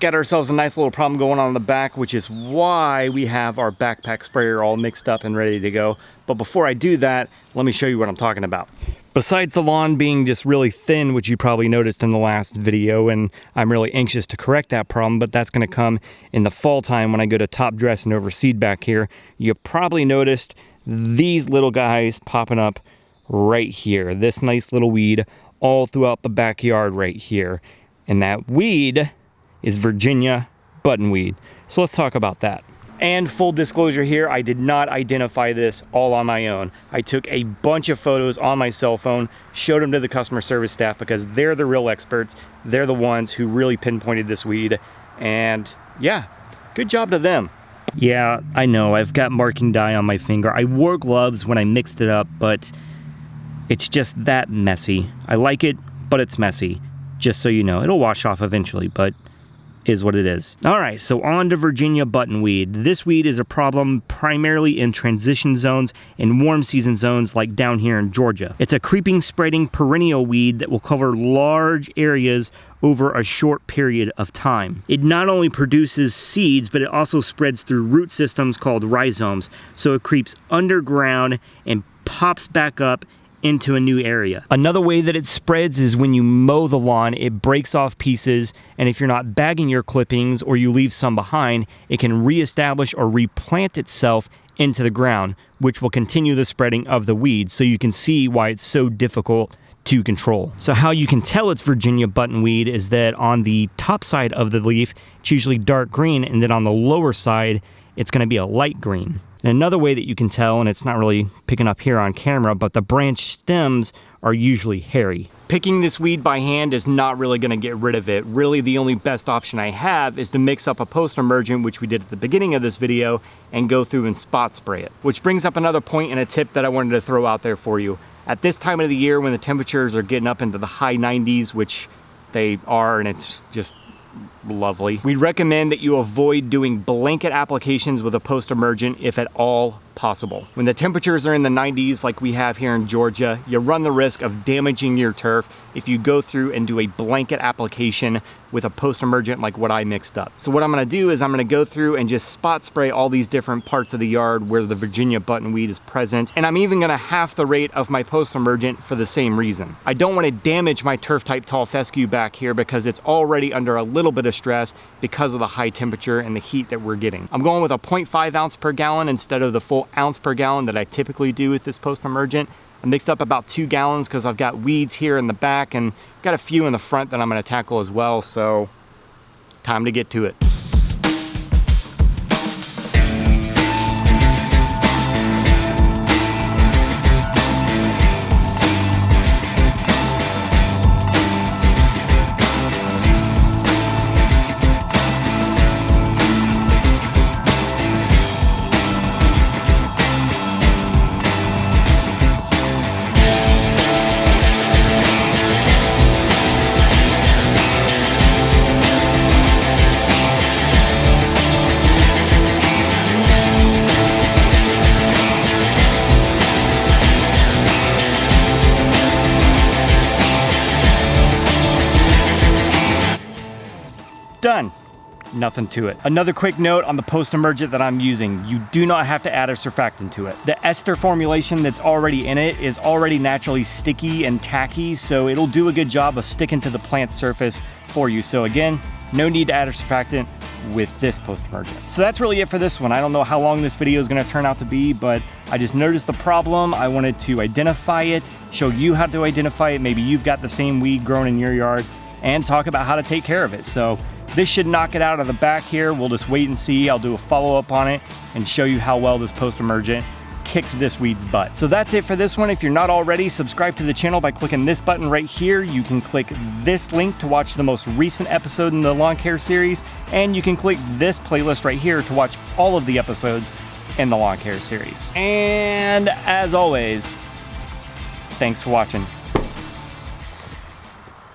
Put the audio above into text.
Got ourselves a nice little problem going on in the back, which is why we have our backpack sprayer all mixed up and ready to go. But before I do that, let me show you what I'm talking about. Besides the lawn being just really thin, which you probably noticed in the last video, and I'm really anxious to correct that problem, but that's gonna come in the fall time when I go to top dress and overseed back here. You probably noticed these little guys popping up right here. This nice little weed all throughout the backyard right here. And that weed is Virginia Buttonweed. So let's talk about that. And full disclosure here, I did not identify this all on my own. I took a bunch of photos on my cell phone, showed them to the customer service staff because they're the real experts. They're the ones who really pinpointed this weed. And yeah, good job to them. Yeah, I know, I've got marking dye on my finger. I wore gloves when I mixed it up, but it's just that messy. I like it, but it's messy. Just so you know, it'll wash off eventually, but is what it is. All right, so on to Virginia Buttonweed. This weed is a problem primarily in transition zones and warm season zones like down here in Georgia. It's a creeping, spreading perennial weed that will cover large areas over a short period of time. It not only produces seeds, but it also spreads through root systems called rhizomes. So it creeps underground and pops back up into a new area. Another way that it spreads is when you mow the lawn, it breaks off pieces, and if you're not bagging your clippings or you leave some behind, it can reestablish or replant itself into the ground, which will continue the spreading of the weeds. So you can see why it's so difficult to control. So how you can tell it's Virginia Buttonweed is that on the top side of the leaf, it's usually dark green, and then on the lower side, it's gonna be a light green. And another way that you can tell, and it's not really picking up here on camera, but the branch stems are usually hairy. Picking this weed by hand is not really gonna get rid of it. Really, the only best option I have is to mix up a post-emergent, which we did at the beginning of this video, and go through and spot spray it. Which brings up another point and a tip that I wanted to throw out there for you. At this time of the year, when the temperatures are getting up into the high 90s, which they are, and it's just lovely, we recommend that you avoid doing blanket applications with a post-emergent if at all possible. When the temperatures are in the 90s like we have here in Georgia, you run the risk of damaging your turf if you go through and do a blanket application with a post-emergent like what I mixed up. So what I'm gonna do is I'm gonna go through and just spot spray all these different parts of the yard where the Virginia Buttonweed is present, and I'm even gonna half the rate of my post-emergent for the same reason. I don't wanna damage my Turf Type Tall Fescue back here because it's already under a little bit of stress because of the high temperature and the heat that we're getting. I'm going with a 0.5 ounce per gallon instead of the full ounce per gallon that I typically do with this post-emergent. I mixed up about 2 gallons because I've got weeds here in the back and got a few in the front that I'm gonna tackle as well, so time to get to it. Done. Nothing to it. Another quick note on the post-emergent that I'm using. You do not have to add a surfactant to it. The ester formulation that's already in it is already naturally sticky and tacky, so it'll do a good job of sticking to the plant surface for you. So again, no need to add a surfactant with this post-emergent. So that's really it for this one. I don't know how long this video is gonna turn out to be, but I just noticed the problem. I wanted to identify it, show you how to identify it. Maybe you've got the same weed growing in your yard, and talk about how to take care of it. So this should knock it out of the back here. We'll just wait and see. I'll do a follow-up on it and show you how well this post-emergent kicked this weed's butt. So that's it for this one. If you're not already, subscribe to the channel by clicking this button right here. You can click this link to watch the most recent episode in the lawn care series, and you can click this playlist right here to watch all of the episodes in the lawn care series. And as always, thanks for watching.